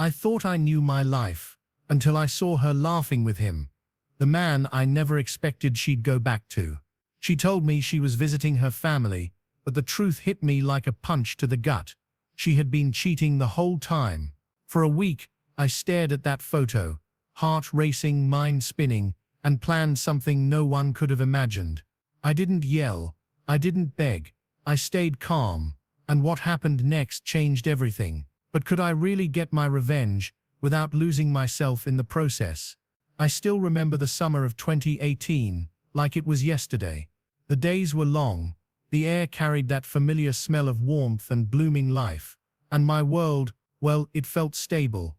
I thought I knew my life, until I saw her laughing with him, the man I never expected she'd go back to. She told me she was visiting her family, but the truth hit me like a punch to the gut. She had been cheating the whole time. For a week, I stared at that photo, heart racing, mind spinning, and planned something no one could have imagined. I didn't yell, I didn't beg, I stayed calm, and what happened next changed everything. But could I really get my revenge without losing myself in the process? I still remember the summer of 2018, like it was yesterday. The days were long, the air carried that familiar smell of warmth and blooming life, and my world, well, it felt stable.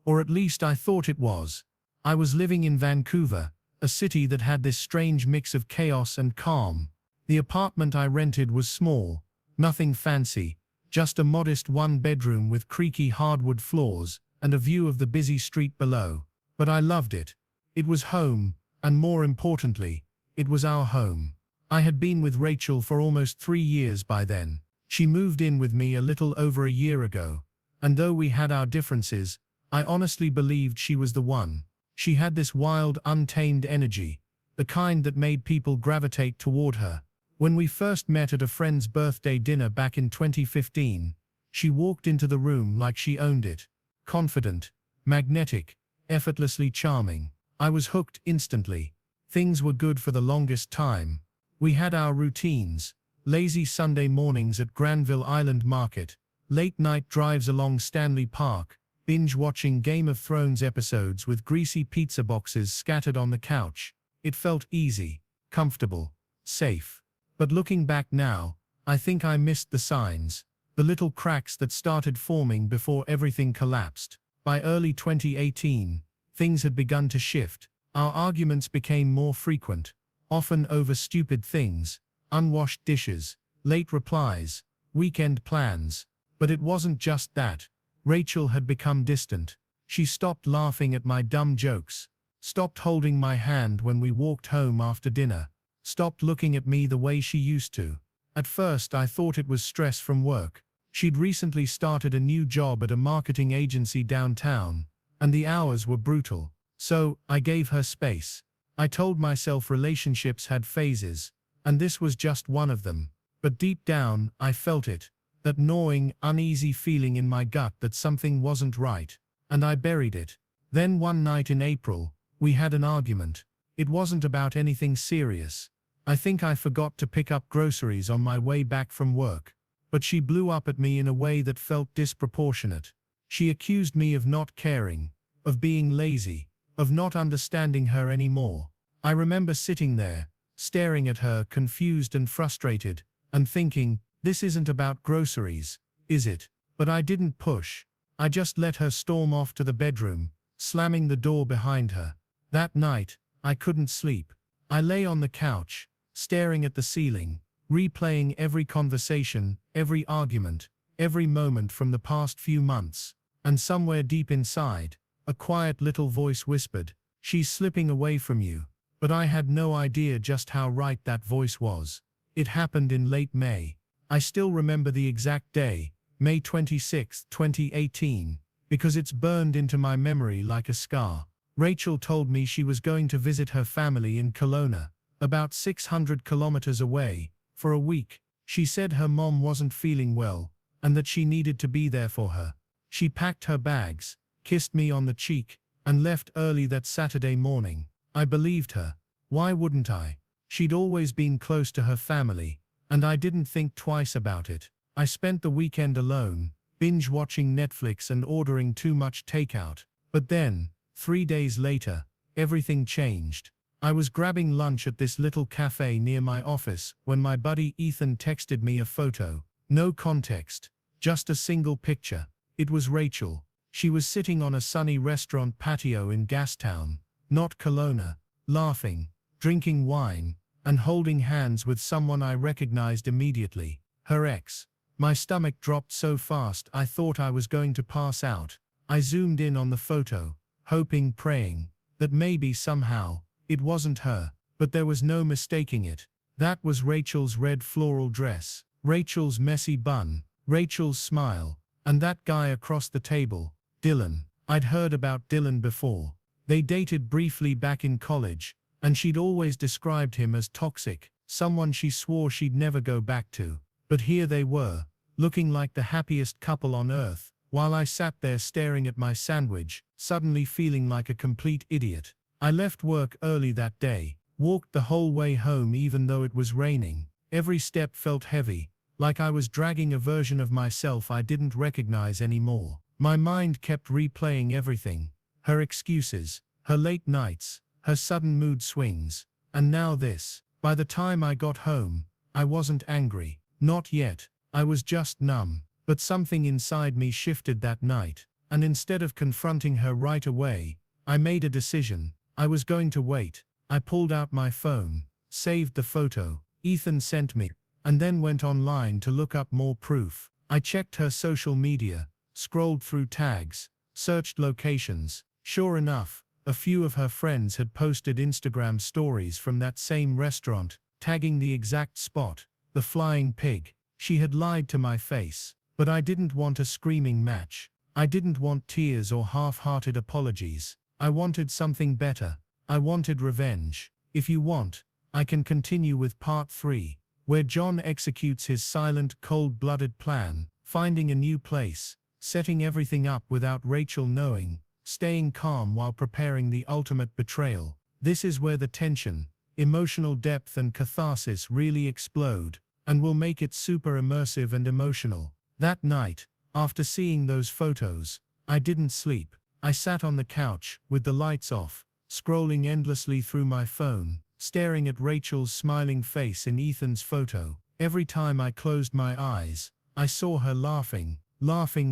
Or at least I thought it was. I was living in Vancouver, a city that had this strange mix of chaos and calm. The apartment I rented was small, nothing fancy, just a modest one-bedroom with creaky hardwood floors and a view of the busy street below. But I loved it. It was home, and more importantly, it was our home. I had been with Rachel for almost 3 years by then. She moved in with me a little over a year ago, and though we had our differences, I honestly believed she was the one. She had this wild, untamed energy, the kind that made people gravitate toward her. When we first met at a friend's birthday dinner back in 2015, she walked into the room like she owned it. Confident, magnetic, effortlessly charming. I was hooked instantly. Things were good for the longest time. We had our routines, lazy Sunday mornings at Granville Island Market, late-night drives along Stanley Park, binge-watching Game of Thrones episodes with greasy pizza boxes scattered on the couch. It felt easy, comfortable, safe. But looking back now, I think I missed the signs, the little cracks that started forming before everything collapsed. By early 2018, things had begun to shift. Our arguments became more frequent, often over stupid things, unwashed dishes, late replies, weekend plans. But it wasn't just that. Rachel had become distant. She stopped laughing at my dumb jokes, stopped holding my hand when we walked home after dinner, stopped looking at me the way she used to. At first I thought it was stress from work. She'd recently started a new job at a marketing agency downtown, and the hours were brutal. So, I gave her space. I told myself relationships had phases, and this was just one of them. But deep down, I felt it, that gnawing, uneasy feeling in my gut that something wasn't right, and I buried it. Then one night in April, we had an argument. It wasn't about anything serious. I think I forgot to pick up groceries on my way back from work. But she blew up at me in a way that felt disproportionate. She accused me of not caring, of being lazy, of not understanding her anymore. I remember sitting there, staring at her, confused and frustrated, and thinking, this isn't about groceries, is it? But I didn't push. I just let her storm off to the bedroom, slamming the door behind her. That night, I couldn't sleep. I lay on the couch, staring at the ceiling, replaying every conversation, every argument, every moment from the past few months. And somewhere deep inside, a quiet little voice whispered, "She's slipping away from you." But I had no idea just how right that voice was. It happened in late May. I still remember the exact day, May 26, 2018, because it's burned into my memory like a scar. Rachel told me she was going to visit her family in Kelowna, about 600 kilometers away, for a week. She said her mom wasn't feeling well, and that she needed to be there for her. She packed her bags, kissed me on the cheek, and left early that Saturday morning. I believed her. Why wouldn't I? She'd always been close to her family, and I didn't think twice about it. I spent the weekend alone, binge-watching Netflix and ordering too much takeout. But then, 3 days later, everything changed. I was grabbing lunch at this little cafe near my office when my buddy Ethan texted me a photo. No context, just a single picture. It was Rachel. She was sitting on a sunny restaurant patio in Gastown, not Kelowna, laughing, drinking wine, and holding hands with someone I recognized immediately, her ex. My stomach dropped so fast I thought I was going to pass out. I zoomed in on the photo, hoping, praying, that maybe somehow, it wasn't her. But there was no mistaking it. That was Rachel's red floral dress, Rachel's messy bun, Rachel's smile, and that guy across the table, Dylan. I'd heard about Dylan before. They dated briefly back in college, and she'd always described him as toxic, someone she swore she'd never go back to. But here they were, looking like the happiest couple on earth, while I sat there staring at my sandwich, suddenly feeling like a complete idiot. I left work early that day, walked the whole way home even though it was raining. Every step felt heavy, like I was dragging a version of myself I didn't recognize anymore. My mind kept replaying everything. Her excuses, her late nights, her sudden mood swings, and now this. By the time I got home, I wasn't angry. Not yet. I was just numb. But something inside me shifted that night, and instead of confronting her right away, I made a decision. I was going to wait. I pulled out my phone, saved the photo Ethan sent me, and then went online to look up more proof. I checked her social media, scrolled through tags, searched locations. Sure enough, a few of her friends had posted Instagram stories from that same restaurant, tagging the exact spot, the Flying Pig. She had lied to my face, but I didn't want a screaming match. I didn't want tears or half-hearted apologies. I wanted something better. I wanted revenge. If you want, I can continue with part 3, where John executes his silent, cold-blooded plan, finding a new place, setting everything up without Rachel knowing, staying calm while preparing the ultimate betrayal. This is where the tension, emotional depth and catharsis really explode, and will make it super immersive and emotional. That night, after seeing those photos, I didn't sleep. I sat on the couch, with the lights off, scrolling endlessly through my phone, staring at Rachel's smiling face in Ethan's photo. Every time I closed my eyes, I saw her laughing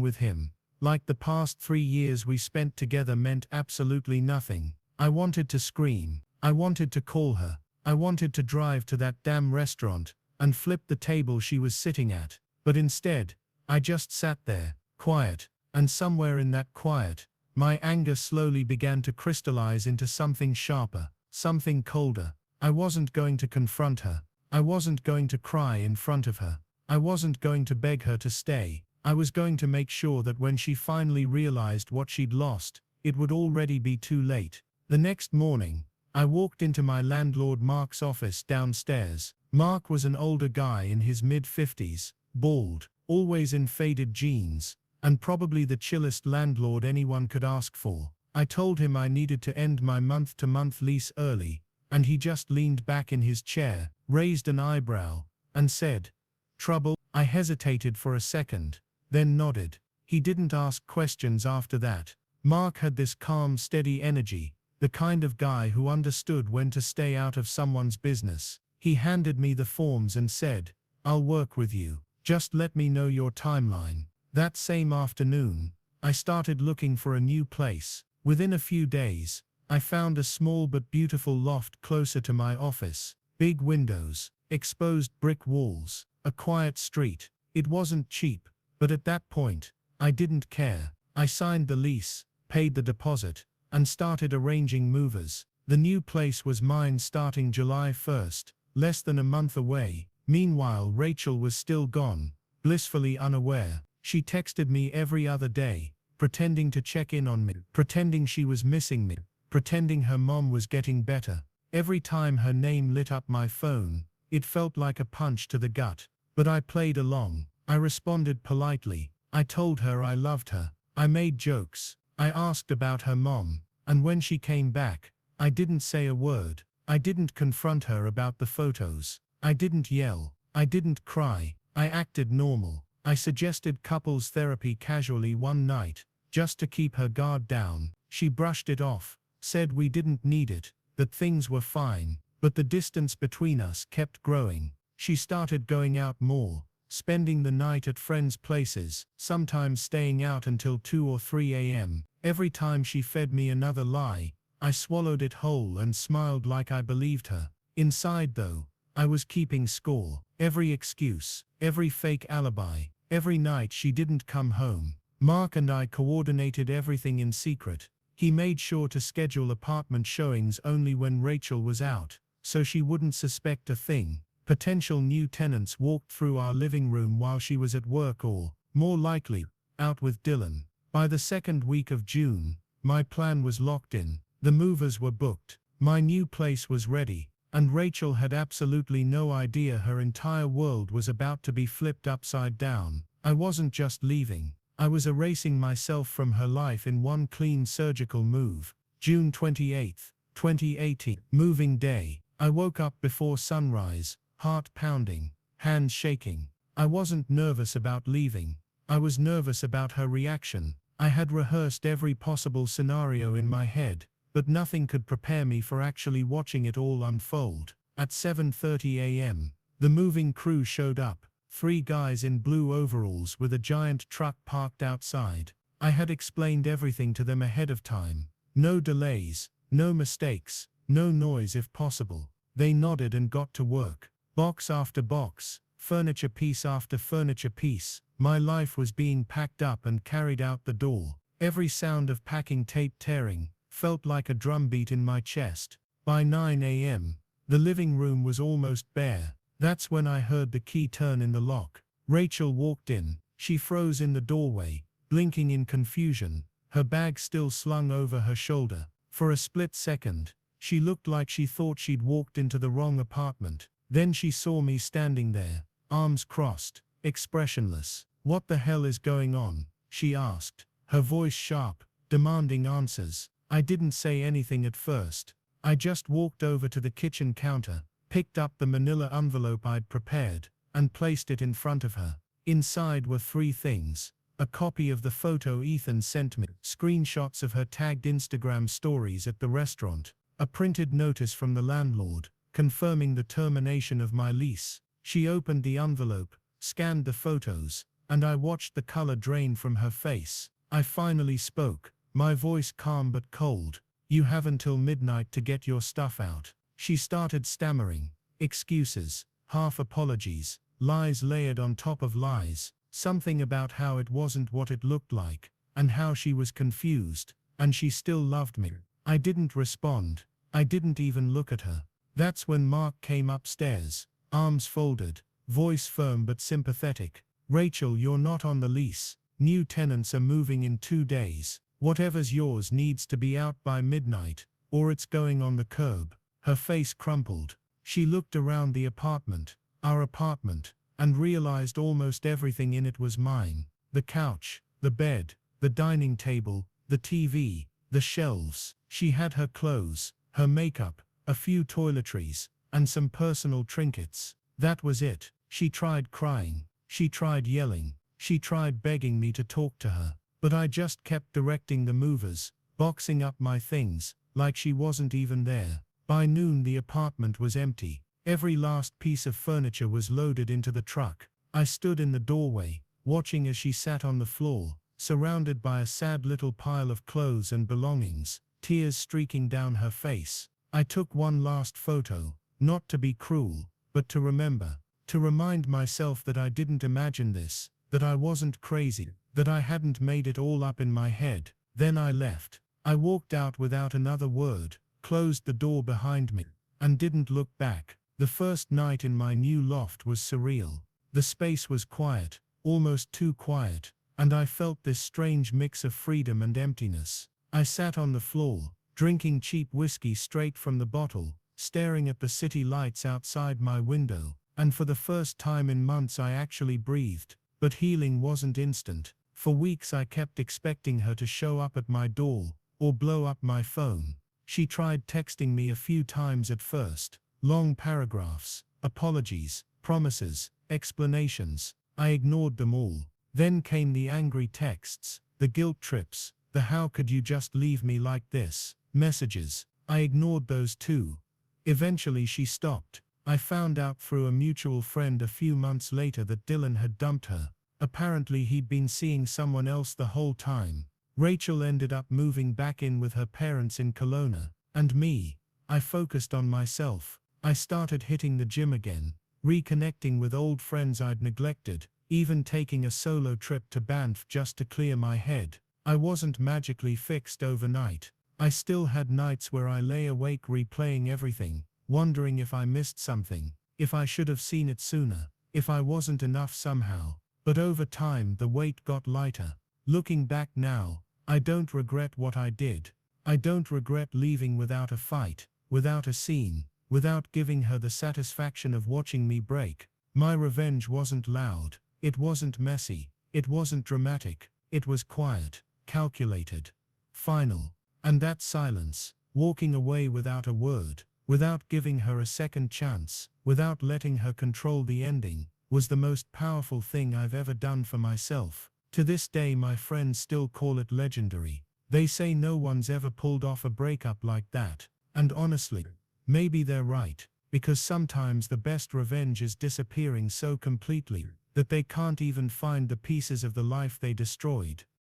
with him. Like the past 3 years we spent together meant absolutely nothing. I wanted to scream. I wanted to call her. I wanted to drive to that damn restaurant and flip the table she was sitting at. But instead, I just sat there, quiet, and somewhere in that quiet, my anger slowly began to crystallize into something sharper, something colder. I wasn't going to confront her. I wasn't going to cry in front of her. I wasn't going to beg her to stay. I was going to make sure that when she finally realized what she'd lost, it would already be too late. The next morning, I walked into my landlord Mark's office downstairs. Mark was an older guy in his mid-50s, bald, always in faded jeans, and probably the chillest landlord anyone could ask for. I told him I needed to end my month-to-month lease early, and he just leaned back in his chair, raised an eyebrow, and said, "Trouble?" I hesitated for a second, then nodded. He didn't ask questions after that. Mark had this calm, steady energy, the kind of guy who understood when to stay out of someone's business. He handed me the forms and said, "I'll work with you. Just let me know your timeline." That same afternoon, I started looking for a new place. Within a few days, I found a small but beautiful loft closer to my office. Big windows, exposed brick walls, a quiet street. It wasn't cheap, but at that point, I didn't care. I signed the lease, paid the deposit, and started arranging movers. The new place was mine starting July 1st, less than a month away. Meanwhile, Rachel was still gone, blissfully unaware. She texted me every other day, pretending to check in on me, pretending she was missing me, pretending her mom was getting better. Every time her name lit up my phone, it felt like a punch to the gut. But I played along. I responded politely. I told her I loved her. I made jokes. I asked about her mom. And when she came back, I didn't say a word. I didn't confront her about the photos. I didn't yell. I didn't cry. I acted normal. I suggested couples therapy casually one night, just to keep her guard down. She brushed it off, said we didn't need it, that things were fine, but the distance between us kept growing. She started going out more, spending the night at friends' places, sometimes staying out until 2 or 3 a.m. Every time she fed me another lie, I swallowed it whole and smiled like I believed her. Inside though, I was keeping score. Every excuse, every fake alibi, every night she didn't come home. Mark and I coordinated everything in secret. He made sure to schedule apartment showings only when Rachel was out, so she wouldn't suspect a thing. Potential new tenants walked through our living room while she was at work or, more likely, out with Dylan. By the second week of June, my plan was locked in. The movers were booked. My new place was ready, and Rachel had absolutely no idea her entire world was about to be flipped upside down. I wasn't just leaving. I was erasing myself from her life in one clean surgical move. June 28, 2018. Moving day. I woke up before sunrise, heart pounding, hands shaking. I wasn't nervous about leaving. I was nervous about her reaction. I had rehearsed every possible scenario in my head, but nothing could prepare me for actually watching it all unfold. At 7:30 a.m., the moving crew showed up. 3 guys in blue overalls with a giant truck parked outside. I had explained everything to them ahead of time. No delays, no mistakes, no noise if possible. They nodded and got to work. Box after box, furniture piece after furniture piece. My life was being packed up and carried out the door. Every sound of packing tape tearing felt like a drumbeat in my chest. By 9 a.m., the living room was almost bare. That's when I heard the key turn in the lock. Rachel walked in. She froze in the doorway, blinking in confusion, her bag still slung over her shoulder. For a split second, she looked like she thought she'd walked into the wrong apartment. Then she saw me standing there, arms crossed, expressionless. "What the hell is going on?" she asked, her voice sharp, demanding answers. I didn't say anything at first. I just walked over to the kitchen counter, picked up the manila envelope I'd prepared, and placed it in front of her. Inside were 3 things: a copy of the photo Ethan sent me, screenshots of her tagged Instagram stories at the restaurant, a printed notice from the landlord, confirming the termination of my lease. She opened the envelope, scanned the photos, and I watched the color drain from her face. I finally spoke, my voice calm but cold. "You have until midnight to get your stuff out." She started stammering, excuses, half apologies, lies layered on top of lies, something about how it wasn't what it looked like, and how she was confused, and she still loved me. I didn't respond. I didn't even look at her. That's when Mark came upstairs, arms folded, voice firm but sympathetic. "Rachel, you're not on the lease. New tenants are moving in 2 days. Whatever's yours needs to be out by midnight, or it's going on the curb." Her face crumpled. She looked around the apartment, our apartment, and realized almost everything in it was mine. The couch, the bed, the dining table, the TV, the shelves. She had her clothes, her makeup, a few toiletries, and some personal trinkets. That was it. She tried crying. She tried yelling. She tried begging me to talk to her. But I just kept directing the movers, boxing up my things, like she wasn't even there. By noon the apartment was empty. Every last piece of furniture was loaded into the truck. I stood in the doorway, watching as she sat on the floor, surrounded by a sad little pile of clothes and belongings, tears streaking down her face. I took one last photo, not to be cruel, but to remember, to remind myself that I didn't imagine this, that I wasn't crazy, that I hadn't made it all up in my head. Then I left. I walked out without another word, closed the door behind me, and didn't look back. The first night in my new loft was surreal. The space was quiet, almost too quiet, and I felt this strange mix of freedom and emptiness. I sat on the floor, drinking cheap whiskey straight from the bottle, staring at the city lights outside my window, and for the first time in months I actually breathed. But healing wasn't instant. For weeks I kept expecting her to show up at my door, or blow up my phone. She tried texting me a few times at first. Long paragraphs, apologies, promises, explanations. I ignored them all. Then came the angry texts, the guilt trips, the "how could you just leave me like this" messages. I ignored those too. Eventually she stopped. I found out through a mutual friend a few months later that Dylan had dumped her. Apparently he'd been seeing someone else the whole time. Rachel ended up moving back in with her parents in Kelowna. And me, I focused on myself. I started hitting the gym again, reconnecting with old friends I'd neglected, even taking a solo trip to Banff just to clear my head. I wasn't magically fixed overnight. I still had nights where I lay awake replaying everything, wondering if I missed something, if I should have seen it sooner, if I wasn't enough somehow. But over time the weight got lighter. Looking back now, I don't regret what I did. I don't regret leaving without a fight, without a scene, without giving her the satisfaction of watching me break. My revenge wasn't loud, it wasn't messy, it wasn't dramatic, it was quiet, calculated, final. And that silence, walking away without a word, without giving her a second chance, without letting her control the ending, was the most powerful thing I've ever done for myself. To this day my friends still call it legendary. They say no one's ever pulled off a breakup like that. And honestly, maybe they're right, because sometimes the best revenge is disappearing so completely that they can't even find the pieces of the life they destroyed.